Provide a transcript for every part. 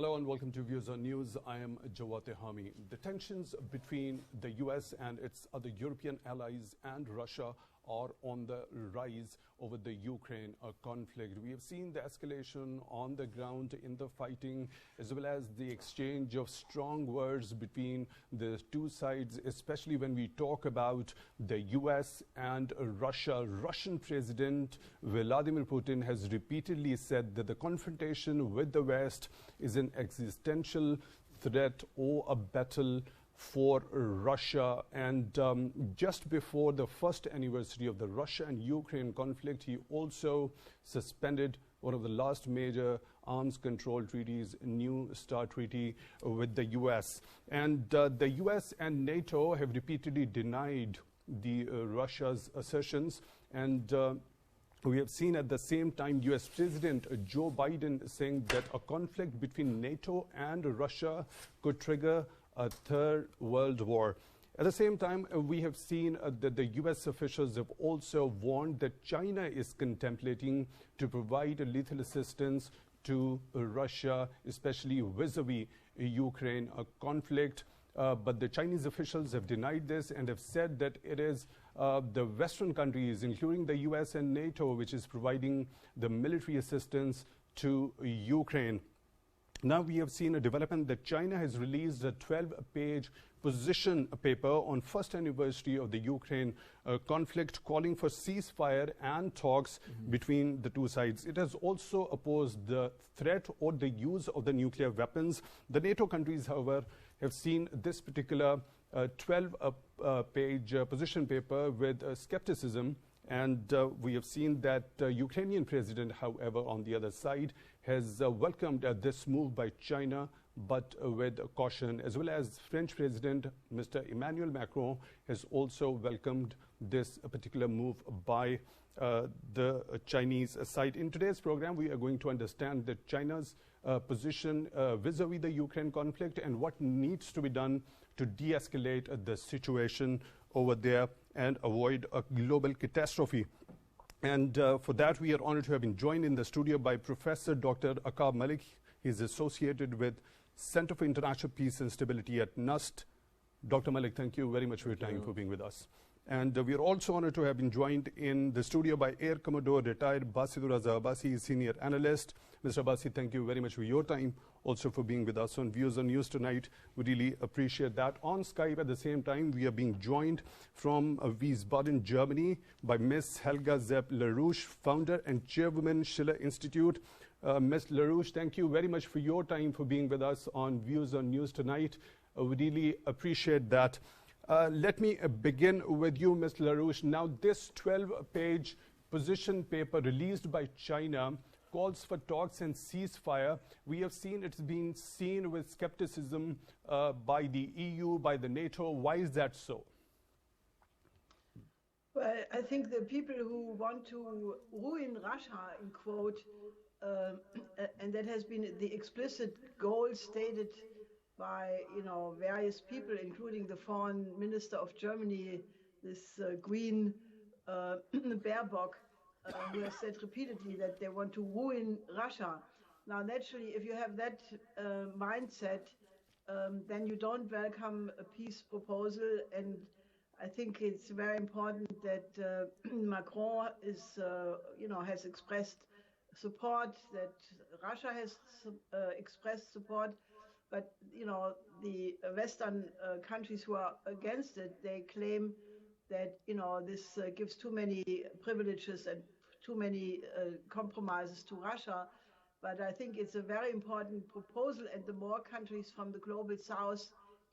Hello and welcome to Views on News. I am Jawad Tehami. The tensions between the US and its other European allies and Russia are on the rise over the Ukraine conflict. We have seen the escalation on the ground in the fighting, as well as the exchange of strong words between the two sides, especially when we talk about the US and Russia. Russian President Vladimir Putin has repeatedly said that the confrontation with the West is an existential threat or a battle for Russia. And just before the first anniversary of the Russia and Ukraine conflict, he also suspended one of the last major arms control treaties, New START treaty with the US. And the US and NATO have repeatedly denied the Russia's assertions. And we have seen at the same time US President Joe Biden saying that a conflict between NATO and Russia could trigger a third world war. At the same time, we have seen that the US officials have also warned that China is contemplating to provide lethal assistance to Russia, especially vis-a-vis Ukraine conflict. But the Chinese officials have denied this and have said that it is the Western countries, including the US and NATO, which is providing the military assistance to Ukraine. Now we have seen a development that China has released a 12-page position paper on first anniversary of the Ukraine conflict, calling for ceasefire and talks between the two sides. It has also opposed the threat or the use of the nuclear weapons. The NATO countries, however, have seen this particular 12-page position paper with skepticism. And we have seen that Ukrainian president, however, on the other side, has welcomed this move by China, but with caution, as well as French President Mr. Emmanuel Macron has also welcomed this particular move by the Chinese side. In today's program, we are going to understand that China's position vis-a-vis the Ukraine conflict and what needs to be done to de-escalate the situation over there and avoid a global catastrophe. And for that, we are honored to have been joined in the studio by Professor Dr. Auqaab Malik. He is associated with Center for International Peace and Stability at NUST. Dr. Malik, thank you very much for your time for being with us. And we are also honored to have been joined in the studio by Air Commodore retired Basidur Raza Abbasi, senior analyst. Mr. Abbasi, thank you very much for your time, also for being with us on Views on News tonight. We really appreciate that. On Skype at the same time, we are being joined from Wiesbaden, Germany by Ms. Helga Zepp LaRouche, founder and chairwoman, Schiller Institute. Ms. LaRouche, thank you very much for your time, for being with us on Views on News tonight. We really appreciate that. Let me begin with you, Ms. LaRouche. Now, this 12-page position paper released by China calls for talks and ceasefire. We have seen it's been seen with skepticism by the EU, by the NATO. Why is that so? Well, I think the people who want to ruin Russia, in quote, and that has been the explicit goal stated by various people, including the foreign minister of Germany, this Green Baerbock, who has said repeatedly that they want to ruin Russia. Now, naturally, if you have that mindset, then you don't welcome a peace proposal. And I think it's very important that Macron is, has expressed support, that Russia has expressed support. But, the Western countries who are against it, they claim that, this gives too many privileges and too many compromises to Russia. But I think it's a very important proposal, and the more countries from the global south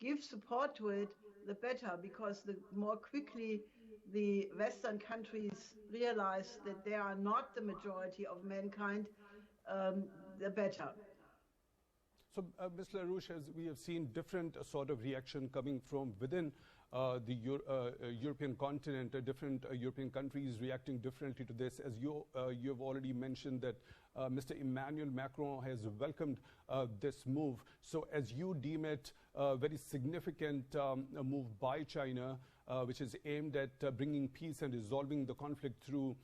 give support to it, the better, because the more quickly the Western countries realize that they are not the majority of mankind, the better. So, Ms. LaRouche, as we have seen different sort of reaction coming from within the European continent, different European countries reacting differently to this. As you have already mentioned that Mr. Emmanuel Macron has welcomed this move. So as you deem it a very significant move by China, which is aimed at bringing peace and resolving the conflict through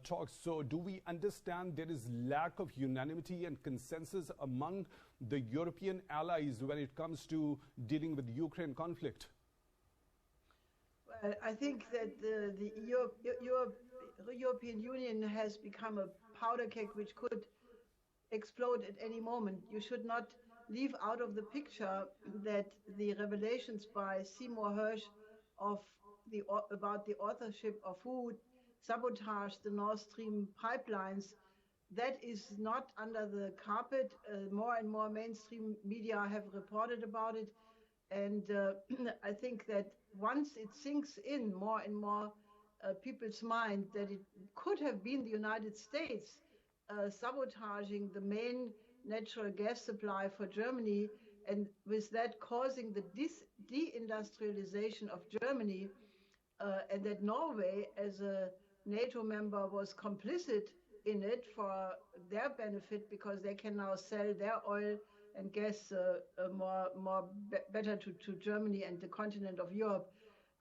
talks. So do we understand there is lack of unanimity and consensus among the European allies when it comes to dealing with the Ukraine conflict? Well, I think that the European Union has become a powder keg which could explode at any moment. You should not leave out of the picture that the revelations by Seymour Hersh about the authorship of who sabotaged the Nord Stream pipelines, that is not under the carpet. More and more mainstream media have reported about it. And I think that once it sinks in more and more people's mind that it could have been the United States sabotaging the main natural gas supply for Germany, and with that causing the deindustrialization of Germany, and that Norway, as a NATO member, was complicit in it for their benefit because they can now sell their oil and gas better to Germany and the continent of Europe.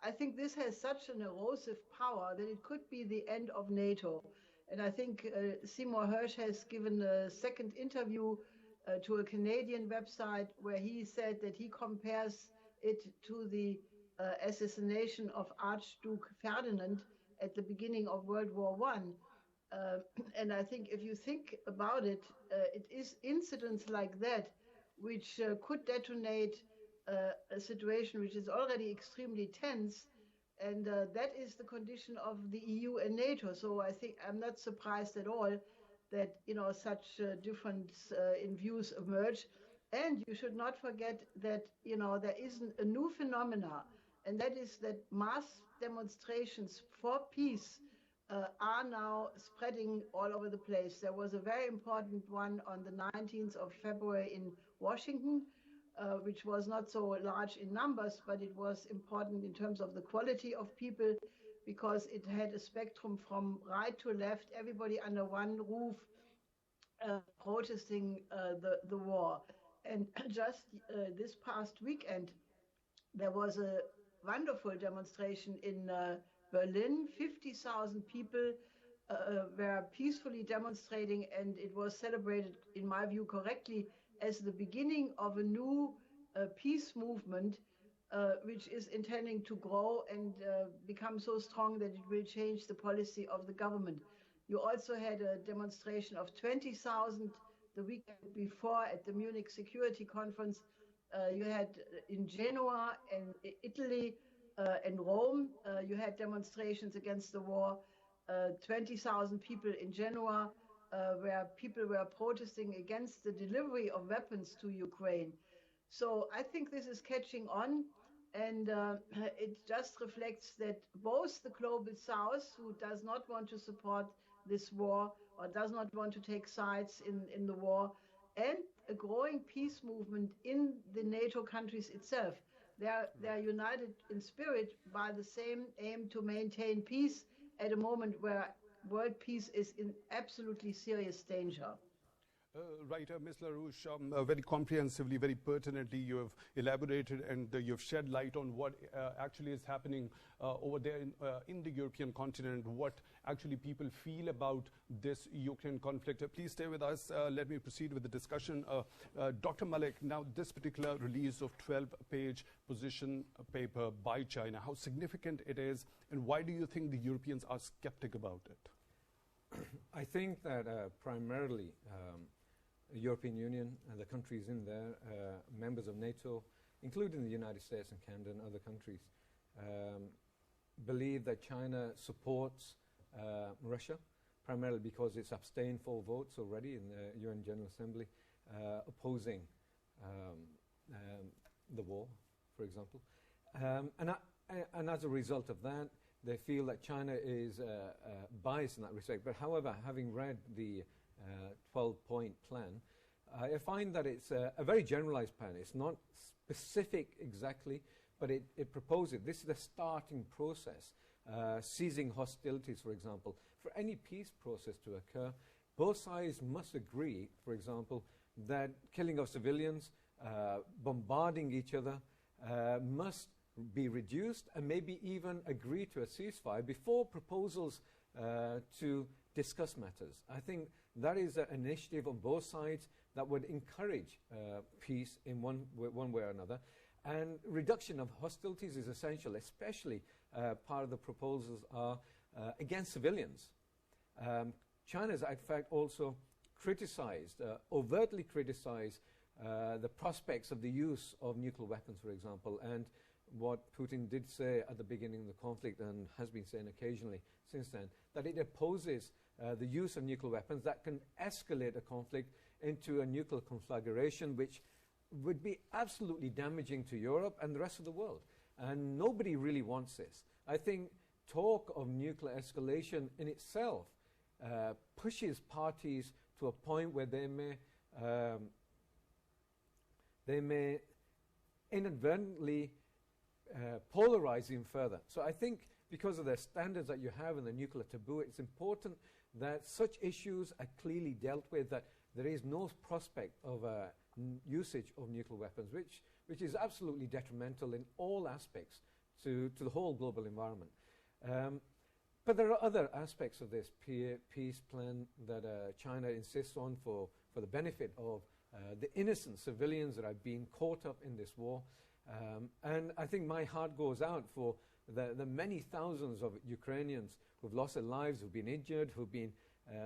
I think this has such an erosive power that it could be the end of NATO. And I think Seymour Hersh has given a second interview to a Canadian website where he said that he compares it to the assassination of Archduke Ferdinand at the beginning of World War I. And I think if you think about it, it is incidents like that which could detonate a situation which is already extremely tense, and that is the condition of the EU and NATO. So I think I'm not surprised at all that such difference in views emerge. And you should not forget that there is a new phenomena, and that is that mass demonstrations for peace are now spreading all over the place. There was a very important one on the 19th of February in Washington, which was not so large in numbers, but it was important in terms of the quality of people, because it had a spectrum from right to left, everybody under one roof protesting the war. And just this past weekend, there was a wonderful demonstration in Berlin. 50,000 people were peacefully demonstrating, and it was celebrated, in my view, correctly, as the beginning of a new peace movement, which is intending to grow and become so strong that it will change the policy of the government. You also had a demonstration of 20,000 the weekend before at the Munich Security Conference. You had in Genoa and Italy and Rome, you had demonstrations against the war. 20,000 people in Genoa, where people were protesting against the delivery of weapons to Ukraine. So I think this is catching on, and it just reflects that both the global South, who does not want to support this war or does not want to take sides in the war, and a growing peace movement in the NATO countries itself. They're united in spirit by the same aim to maintain peace at a moment where world peace is in absolutely serious danger. Right, Ms. LaRouche, very comprehensively, very pertinently, you have elaborated and you've shed light on what actually is happening over there in the European continent, what actually people feel about this Ukraine conflict. Please stay with us. Let me proceed with the discussion. Dr. Malik, now this particular release of 12-page position paper by China, how significant it is, and why do you think the Europeans are skeptic about it? I think that primarily the European Union and the countries in there, members of NATO, including the United States and Canada and other countries, believe that China supports Russia, primarily because it's abstained 4 votes already in the UN General Assembly opposing the war, for example. And as a result of that, they feel that China is biased in that respect. But however, having read the 12-point plan, I find that it's a very generalized plan. It's not specific exactly, but it proposes, this is the starting process, ceasing hostilities, for example. For any peace process to occur, both sides must agree, for example, that killing of civilians, bombarding each other, must be reduced and maybe even agree to a ceasefire before proposals to discuss matters. I think that is an initiative on both sides that would encourage peace in one way or another. And reduction of hostilities is essential, especially part of the proposals are against civilians. China has, in fact, also criticized, overtly criticized the prospects of the use of nuclear weapons, for example, and what Putin did say at the beginning of the conflict and has been saying occasionally since then, that it opposes the use of nuclear weapons that can escalate a conflict into a nuclear conflagration, which would be absolutely damaging to Europe and the rest of the world. And nobody really wants this. I think talk of nuclear escalation in itself pushes parties to a point where they may inadvertently polarize even further. So I think because of the standards that you have in the nuclear taboo, it's important that such issues are clearly dealt with, that there is no prospect of usage of nuclear weapons, which is absolutely detrimental in all aspects to the whole global environment. But there are other aspects of this peace plan that China insists on for the benefit of the innocent civilians that are being caught up in this war. And I think my heart goes out for the many thousands of Ukrainians who've lost their lives, who've been injured,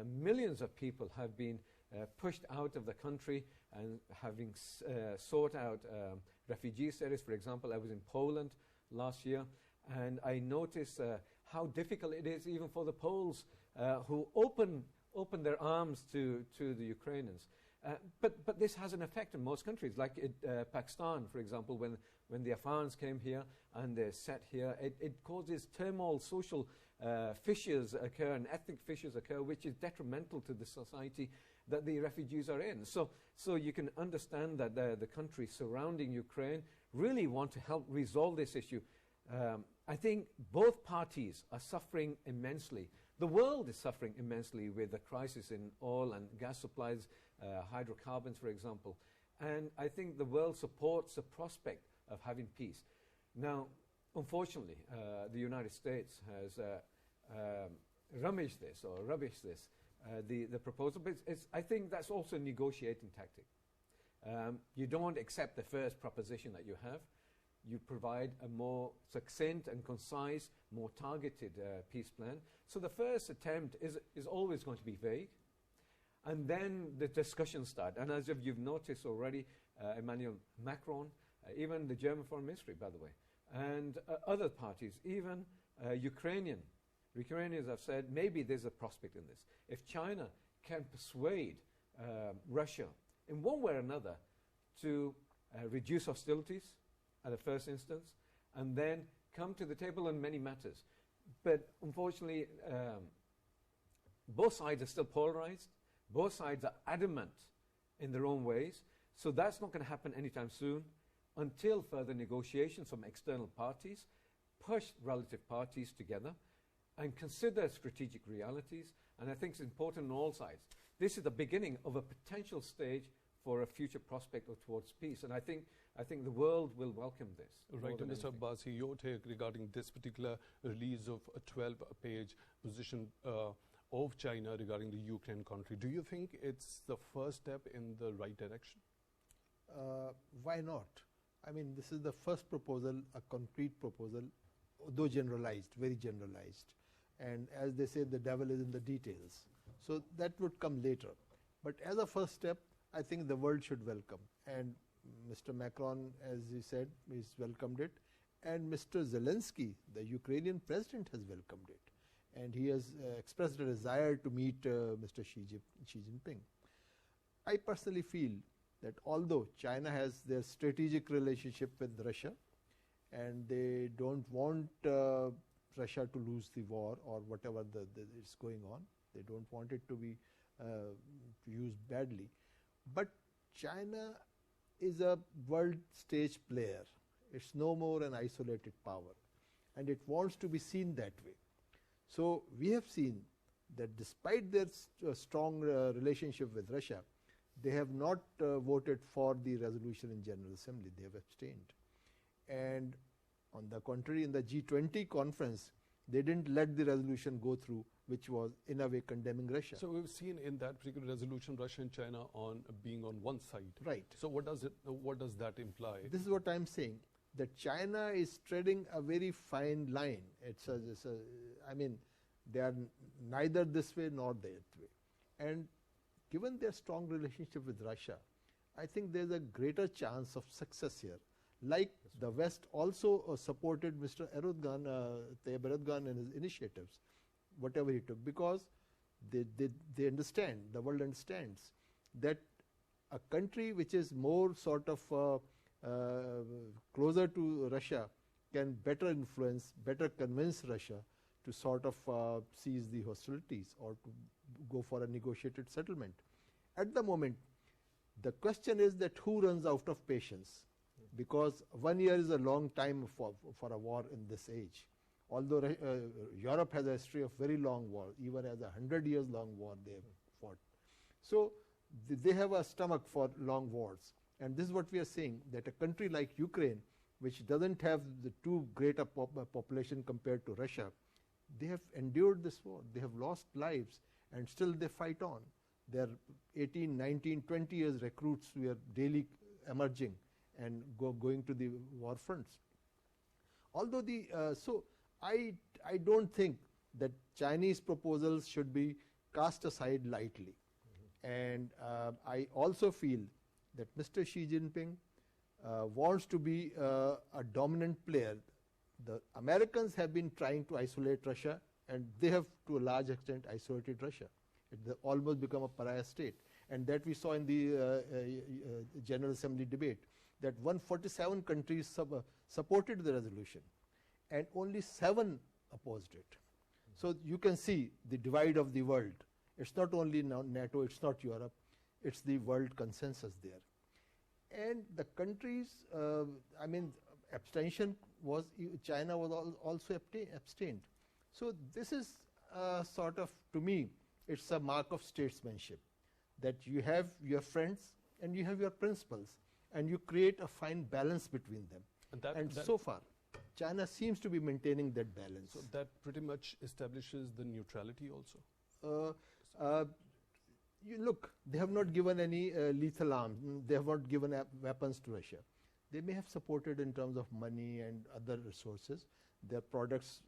millions of people have been pushed out of the country and having sought out refugee status. For example, I was in Poland last year, and I noticed how difficult it is even for the Poles who open their arms to the Ukrainians. But this has an effect in most countries, like Pakistan, for example, when the Afghans came here and they're set here, it causes turmoil, social fissures occur and ethnic fissures occur, which is detrimental to the society that the refugees are in. So you can understand that the countries surrounding Ukraine really want to help resolve this issue. I think both parties are suffering immensely. The world is suffering immensely with the crisis in oil and gas supplies, hydrocarbons, for example. And I think the world supports the prospect of having peace. Now, unfortunately, the United States has rummaged this or rubbished this, the proposal. But I think that's also a negotiating tactic. You don't accept the first proposition that you have. You provide a more succinct and concise, more targeted peace plan. So the first attempt is always going to be vague. And then the discussions start. And as if you've noticed already, Emmanuel Macron, even the German Foreign Ministry, by the way, and other parties, even Ukrainians have said maybe there's a prospect in this. If China can persuade Russia in one way or another to reduce hostilities at the first instance, and then come to the table on many matters. But unfortunately, both sides are still polarized. Both sides are adamant in their own ways. So that's not going to happen anytime soon until further negotiations from external parties push relative parties together and consider strategic realities. And I think it's important on all sides. This is the beginning of a potential stage for a future prospect towards peace. And I think the world will welcome this. Right, Mr. Abbasi, your take regarding this particular release of a 12-page position of China regarding the Ukraine country. Do you think it's the first step in the right direction? Why not? I mean, this is the first proposal, a concrete proposal, though generalized, very generalized. And as they say, the devil is in the details. So that would come later. But as a first step, I think the world should welcome. And Mr. Macron, as he said, has welcomed it. And Mr. Zelensky, the Ukrainian president, has welcomed it. And he has expressed a desire to meet Mr. Xi Jinping. I personally feel that although China has their strategic relationship with Russia, and they don't want Russia to lose the war or whatever is going on, they don't want it to be used badly. But China is a world stage player. It's no more an isolated power, and it wants to be seen that way. So we have seen that despite their strong relationship with Russia, they have not voted for the resolution in General Assembly. They have abstained. And On the contrary, in the G20 conference, they didn't let the resolution go through, which was in a way condemning Russia. So we've seen in that particular resolution Russia and China on being on one side. Right. So what does that imply? This is what I'm saying, that China is treading a very fine line. I mean, they are neither this way nor that way. And given their strong relationship with Russia, I think there's a greater chance of success here. Like the West also supported Mr. Tayyip Erdogan and his initiatives, whatever he took, because they understand, the world understands, that a country which is more sort of closer to Russia can better influence, better convince Russia to sort of cease the hostilities or to go for a negotiated settlement. At the moment, the question is that who runs out of patience, because 1 year is a long time for a war in this age. Although Europe has a history of very long war, even as a 100 years long war they have fought. So they have a stomach for long wars. And this is what we are saying, that a country like Ukraine, which doesn't have the too great a population compared to Russia, they have endured this war. They have lost lives and still they fight on. Their 18, 19, 20 years recruits who are daily emerging and going to the war fronts. Although so I don't think that Chinese proposals should be cast aside lightly. And I also feel that Mr. Xi Jinping wants to be a dominant player. The Americans have been trying to isolate Russia, and they have to a large extent isolated Russia. It almost become a pariah state. And that we saw in the General Assembly debate, that 147 countries supported the resolution and only 7 opposed it. So you can see the divide of the world. It's not only NATO, it's not Europe, it's the world consensus there. And the countries, I mean, abstention was, China was also abstained. So this is sort of, to me, it's a mark of statesmanship, that you have your friends and you have your principles, and you create a fine balance between them. And so far, China seems to be maintaining that balance. So that pretty much establishes the neutrality also? You look, they have not given any lethal arms. They have not given weapons to Russia. They may have supported in terms of money and other resources. Their products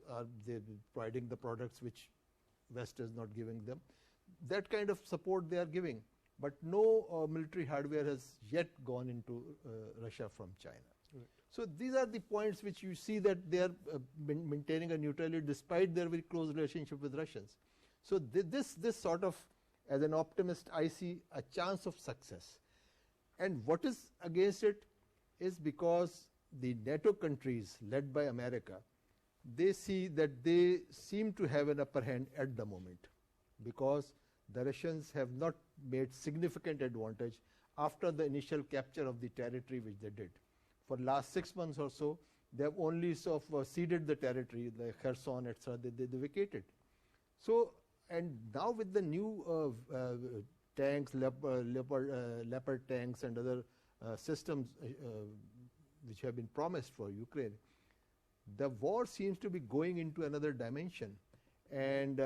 they're providing the products which West is not giving them. That kind of support they are giving. But no military hardware has yet gone into Russia from China. Right. So these are the points which you see that they are maintaining a neutrality despite their very close relationship with Russians. So this sort of, as an optimist, I see a chance of success. And what is against it is because the NATO countries led by America, they see that they seem to have an upper hand at the moment, because the Russians have not made significant advantage after the initial capture of the territory which they did. For last 6 months or so, they have only sort of ceded the territory, the Kherson, etc., they vacated. So, and now with the new tanks, Leopard tanks and other systems which have been promised for Ukraine, the war seems to be going into another dimension. And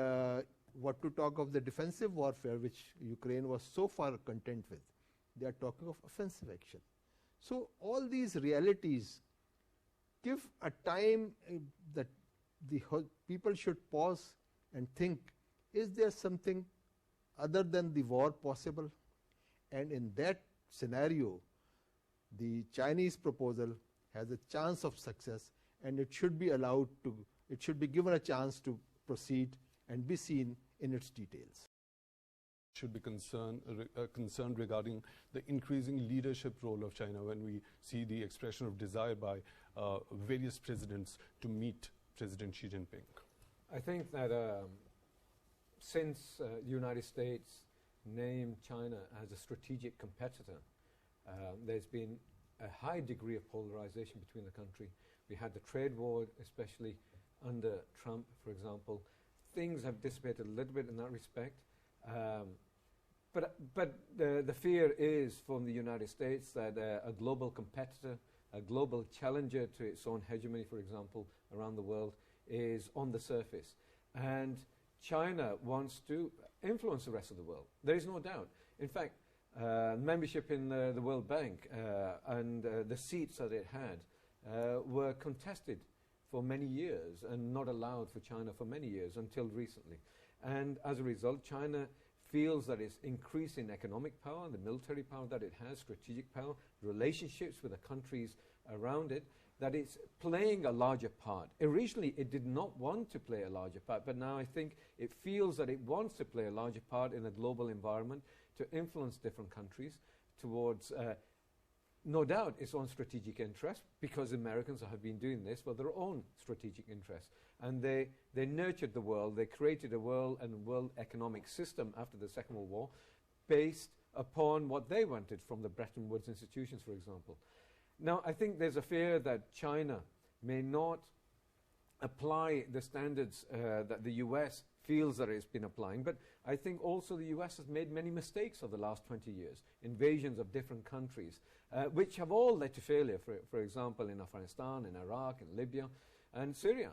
what to talk of the defensive warfare, which Ukraine was so far content with. They are talking of offensive action. So all these realities give a time that the people should pause and think, is there something other than the war possible? And in that scenario, the Chinese proposal has a chance of success, and it should be allowed to, it should be given a chance to proceed and be seen in its details. Should be concerned regarding the increasing leadership role of China when we see the expression of desire by various presidents to meet President Xi Jinping. I think that since the United States named China as a strategic competitor, there's been a high degree of polarization between the country. We had the trade war, especially under Trump, for example. Things have dissipated a little bit in that respect. But the fear is from the United States that a global competitor a global challenger to its own hegemony, for example, around the world, is on the surface. And China wants to influence the rest of the world. There is no doubt. In fact, membership in the World Bank and the seats that it had were contested for many years and not allowed for China for many years until recently. And as a result, China feels that it's increasing economic power, the military power that it has, strategic power, relationships with the countries around it, that it's playing a larger part. Originally, it did not want to play a larger part, but now I think it feels that it wants to play a larger part in a global environment to influence different countries towards, no doubt, its own strategic interests, because Americans have been doing this for their own strategic interests. And they nurtured the world. They created a world and world economic system after the Second World War based upon what they wanted from the Bretton Woods institutions, for example. Now, I think there's a fear that China may not apply the standards that the US feels that it's been applying, but I think also the US has made many mistakes over the last 20 years, invasions of different countries, which have all led to failure, for example, in Afghanistan, in Iraq, in Libya, and Syria.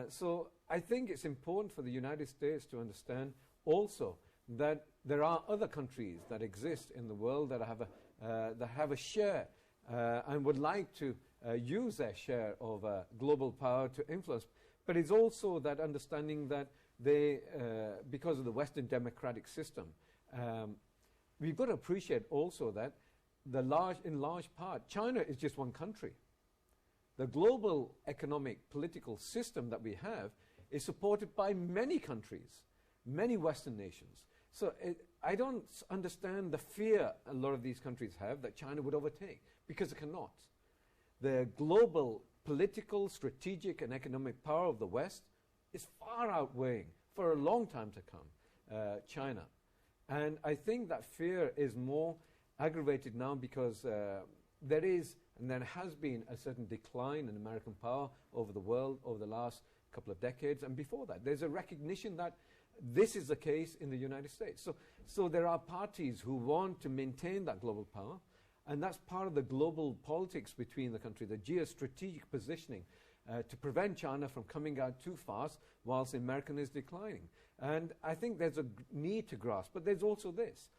So I think it's important for the United States to understand also that there are other countries that exist in the world that have a share and would like to use their share of global power to influence. But it's also that understanding that they, because of the Western democratic system, we've got to appreciate also that in large part, China is just one country. The global economic political system that we have is supported by many countries, many Western nations. So I don't understand the fear a lot of these countries have that China would overtake, because it cannot. The global political, strategic, and economic power of the West is far outweighing, for a long time to come, China. And I think that fear is more aggravated now because there is, and there has been, a certain decline in American power over the world over the last couple of decades, and before that. There's a recognition that this is the case in the United States. So there are parties who want to maintain that global power, and that's part of the global politics between the country, the geostrategic positioning to prevent China from coming out too fast whilst America is declining. And I think there's a need to grasp, but there's also this.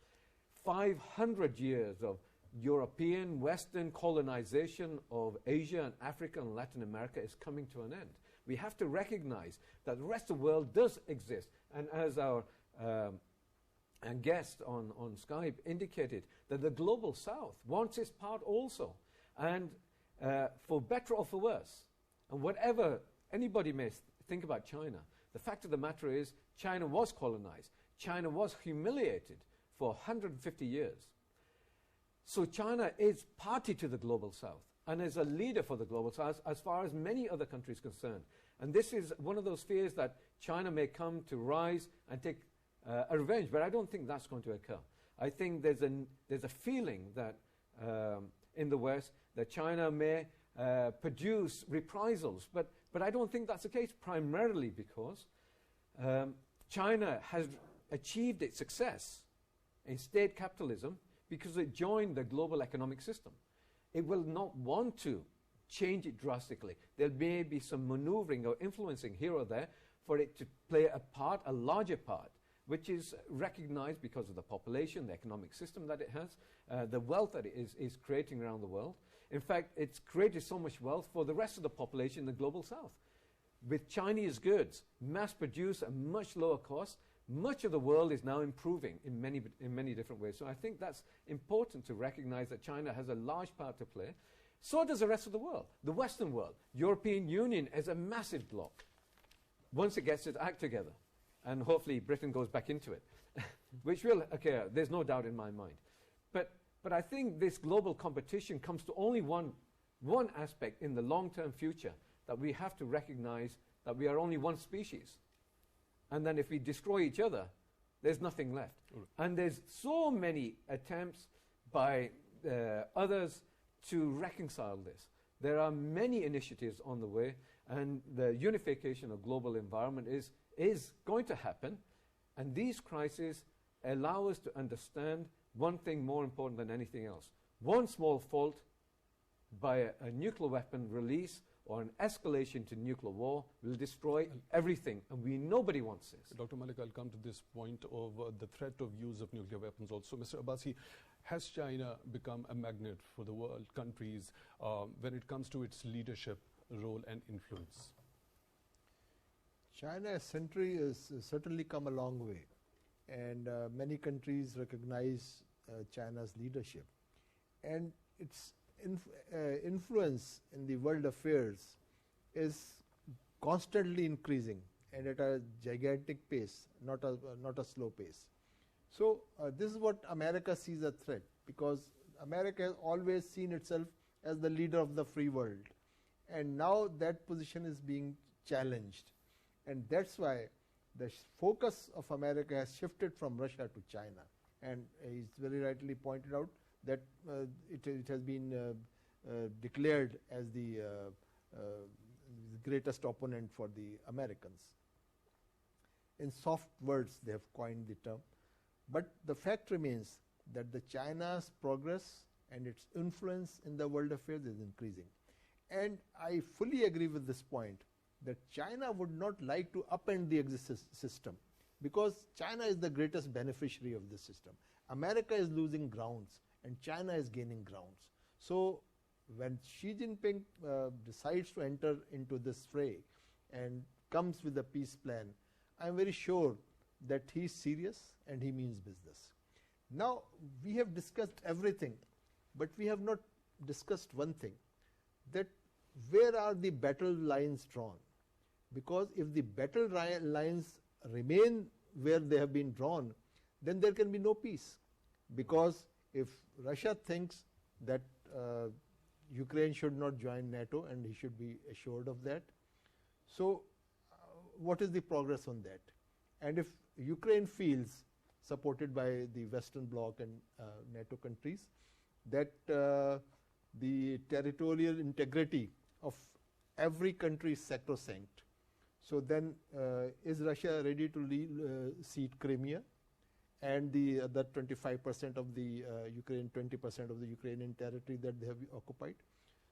500 years of European, Western colonization of Asia and Africa and Latin America is coming to an end. We have to recognize that the rest of the world does exist. And as our guest on Skype indicated, that the global South wants its part also. And for better or for worse, and whatever anybody may think about China, the fact of the matter is China was colonized. China was humiliated for 150 years. So China is party to the global South and is a leader for the global South as far as many other countries are concerned. And this is one of those fears that China may come to rise and take a revenge, but I don't think that's going to occur. I think there's a feeling that in the West that China may produce reprisals, but I don't think that's the case, primarily because China has achieved its success in state capitalism because it joined the global economic system. It will not want to change it drastically. There may be some maneuvering or influencing here or there for it to play a part, a larger part, which is recognized because of the population, the economic system that it has, the wealth that it is creating around the world. In fact, it's created so much wealth for the rest of the population in the global South. With Chinese goods, mass-produced at much lower cost, much of the world is now improving in many different ways. So I think that's important to recognize that China has a large part to play. So does the rest of the world, the Western world. European Union is a massive bloc once it gets its act together. And hopefully Britain goes back into it, which will occur, there's no doubt in my mind. But I think this global competition comes to only one aspect in the long-term future, that we have to recognize that we are only one species. And then if we destroy each other, there's nothing left. And there's so many attempts by others to reconcile this. There are many initiatives on the way, and the unification of global environment is going to happen. And these crises allow us to understand one thing more important than anything else. One small fault by a nuclear weapon release or an escalation to nuclear war will destroy everything, and nobody wants this. Dr. Malik, I'll come to this point of the threat of use of nuclear weapons also. Mr. Abbasi, has China become a magnet for the world countries when it comes to its leadership role and influence? China as century has certainly come a long way, and many countries recognize China's leadership. And its influence in the world affairs is constantly increasing and at a gigantic pace, not a slow pace. So this is what America sees a threat, because America has always seen itself as the leader of the free world, and now that position is being challenged, and that's why the focus of America has shifted from Russia to China. And he's very rightly pointed out that it has been declared as the greatest opponent for the Americans. In soft words, they have coined the term. But the fact remains that the China's progress and its influence in the world affairs is increasing. And I fully agree with this point that China would not like to upend the existing system, because China is the greatest beneficiary of this system. America is losing grounds and China is gaining grounds. So when Xi Jinping decides to enter into this fray and comes with a peace plan, I am very sure that he is serious and he means business. Now, we have discussed everything, but we have not discussed one thing, that where are the battle lines drawn? Because if the battle lines remain where they have been drawn, then there can be no peace. Because if Russia thinks that Ukraine should not join NATO, and he should be assured of that, so what is the progress on that? And if Ukraine feels, supported by the Western Bloc and NATO countries, that the territorial integrity of every country is sacrosanct, so then is Russia ready to cede Crimea and the other 25% of the Ukraine, 20% of the Ukrainian territory that they have occupied?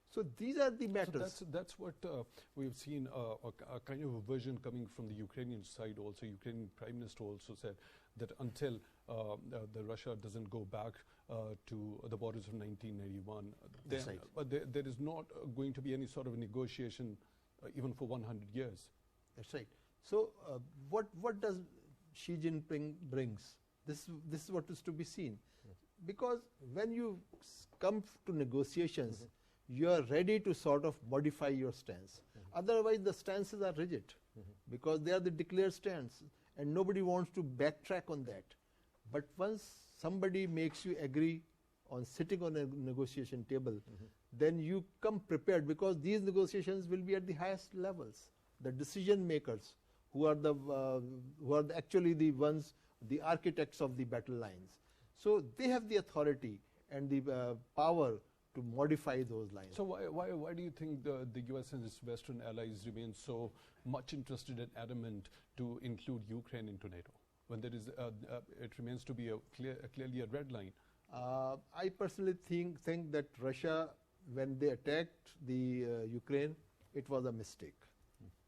So these are the matters. So that's what we've seen, a kind of a version coming from the Ukrainian side also. Ukrainian Prime Minister also said that until the Russia doesn't go back to the borders of 1991, then, right. There is not going to be any sort of negotiation even for 100 years. That's right. So what does Xi Jinping brings? This is what is to be seen. Because when you come to negotiations, you are ready to sort of modify your stance. Otherwise, the stances are rigid, because they are the declared stance, and nobody wants to backtrack on that. But once somebody makes you agree on sitting on a negotiation table, then you come prepared, because these negotiations will be at the highest levels. The decision makers, who are actually the ones, the architects of the battle lines. So they have the authority and the power to modify those lines. So why do you think the US and its Western allies remain so much interested and adamant to include Ukraine into NATO, when there is it remains to be clearly a red line? I personally think that Russia, when they attacked the Ukraine, it was a mistake.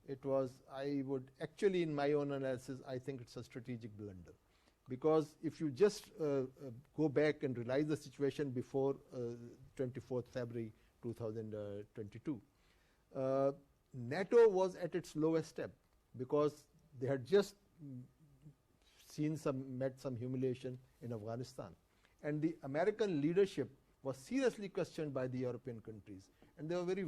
It was, I would actually, in my own analysis, I think it's a strategic blunder. Because if you just go back and realize the situation before 24th February 2022, NATO was at its lowest ebb, because they had just met some humiliation in Afghanistan. And the American leadership was seriously questioned by the European countries. And there were very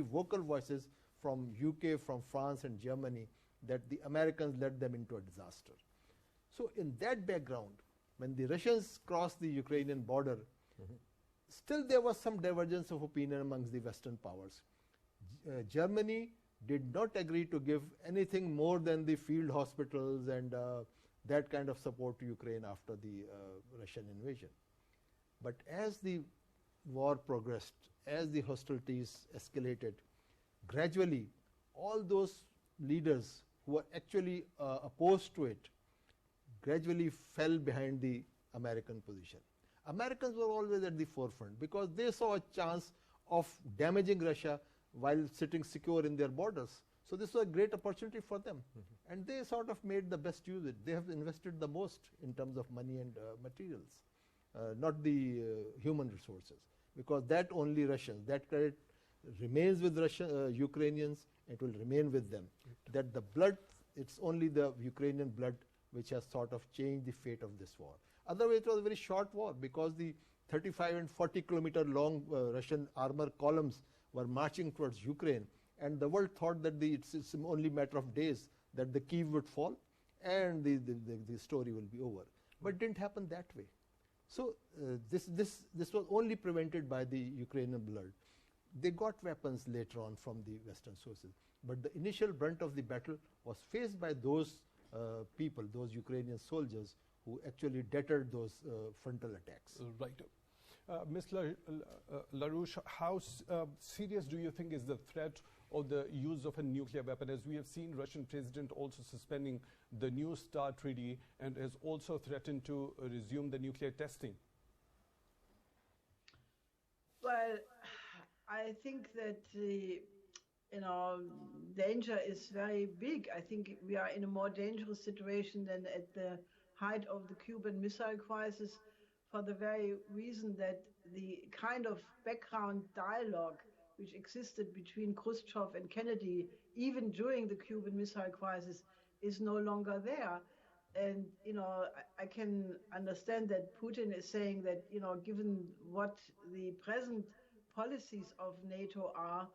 vocal voices from UK, from France and Germany, that the Americans led them into a disaster. So in that background, when the Russians crossed the Ukrainian border, still there was some divergence of opinion amongst the Western powers. Germany did not agree to give anything more than the field hospitals and that kind of support to Ukraine after the Russian invasion. But as the war progressed, as the hostilities escalated, gradually all those leaders who were actually opposed to it gradually fell behind the American position. Americans were always at the forefront, because they saw a chance of damaging Russia while sitting secure in their borders. So this was a great opportunity for them. And they sort of made the best use of it. They have invested the most in terms of money and materials, not the human resources, because that only Russians, that credit remains with Ukrainians, it will remain with them. That the blood, it's only the Ukrainian blood which has sort of changed the fate of this war. Otherwise, it was a very short war, because the 35 and 40 kilometer long Russian armor columns were marching towards Ukraine, and the world thought that it's only a matter of days that the Kyiv would fall and the story will be over. But it didn't happen that way. So this was only prevented by the Ukrainian blood. They got weapons later on from the Western sources, but the initial brunt of the battle was faced by those people, those Ukrainian soldiers who actually deterred those frontal attacks. Right. Ms. LaRouche, how serious do you think is the threat of the use of a nuclear weapon? As we have seen, Russian president also suspending the New START treaty and has also threatened to resume the nuclear testing. Well, I think that the danger is very big. I think we are in a more dangerous situation than at the height of the Cuban Missile Crisis, for the very reason that the kind of background dialogue which existed between Khrushchev and Kennedy, even during the Cuban Missile Crisis, is no longer there. And, I can understand that Putin is saying that, given what the present policies of NATO are,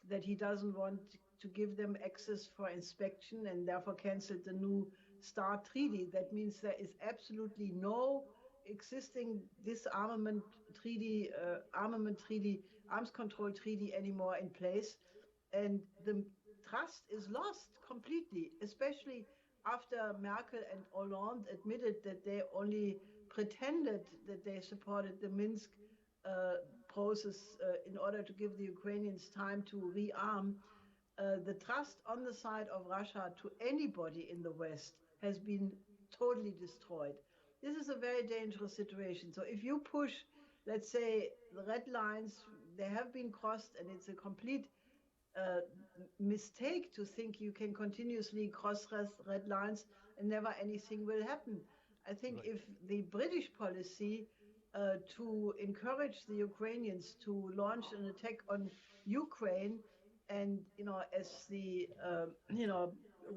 that he doesn't want to give them access for inspection and therefore canceled the New START treaty. That means there is absolutely no existing disarmament treaty, arms control treaty anymore in place. And the trust is lost completely, especially after Merkel and Hollande admitted that they only pretended that they supported the Minsk process in order to give the Ukrainians time to rearm. The trust on the side of Russia to anybody in the West has been totally destroyed. This is a very dangerous situation. So if you push, let's say, the red lines, they have been crossed, and it's a complete mistake to think you can continuously cross red lines and never anything will happen. I think if the British policy to encourage the Ukrainians to launch an attack on Ukraine, and as the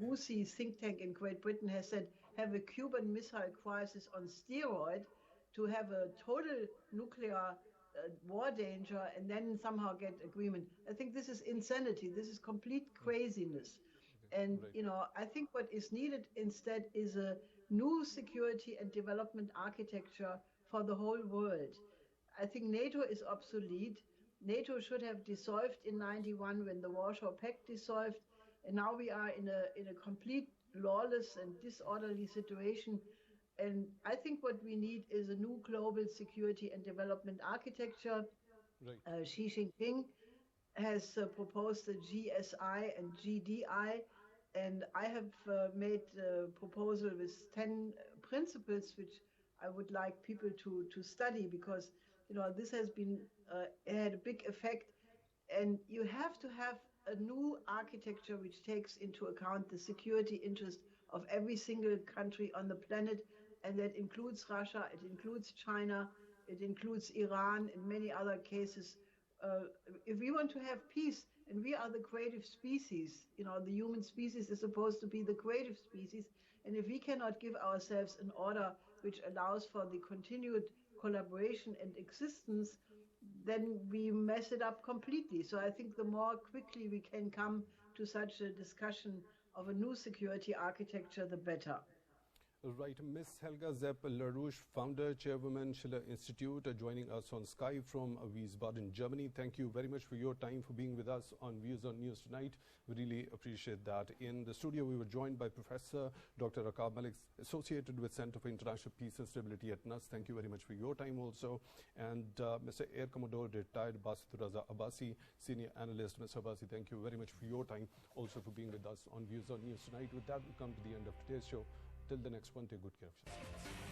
Rusi think tank in Great Britain has said, have a Cuban Missile Crisis on steroid, to have a total nuclear war danger and then somehow get agreement. I think this is insanity. This is complete craziness. And I think what is needed instead is a new security and development architecture for the whole world. I think NATO is obsolete. NATO should have dissolved in '91 when the Warsaw Pact dissolved, and now we are in a complete lawless and disorderly situation. And I think what we need is a new global security and development architecture. Xi Jinping has proposed the GSI and GDI, and I have made a proposal with 10 principles which I would like people to study, because this has been had a big effect. And you have to have a new architecture which takes into account the security interest of every single country on the planet, and that includes Russia, it includes China, it includes Iran, and many other cases. If we want to have peace, and we are the creative species, the human species is supposed to be the creative species, and if we cannot give ourselves an order which allows for the continued collaboration and existence, then we mess it up completely. So I think the more quickly we can come to such a discussion of a new security architecture, the better. Right. Ms. Helga Zepp-LaRouche, founder, chairwoman, Schiller Institute, joining us on Skype from Wiesbaden, Germany. Thank you very much for your time, for being with us on Views on News tonight. We really appreciate that. In the studio, we were joined by Professor Dr. Auqaab Alizai, associated with Center for International Peace and Stability at NUS. Thank you very much for your time also. And Mr. Air Commodore, retired Basit Raza Abbasi, senior analyst. Mr. Abbasi, thank you very much for your time, also for being with us on Views on News tonight. With that, we come to the end of today's show. Till the next one, take good care of yourselves.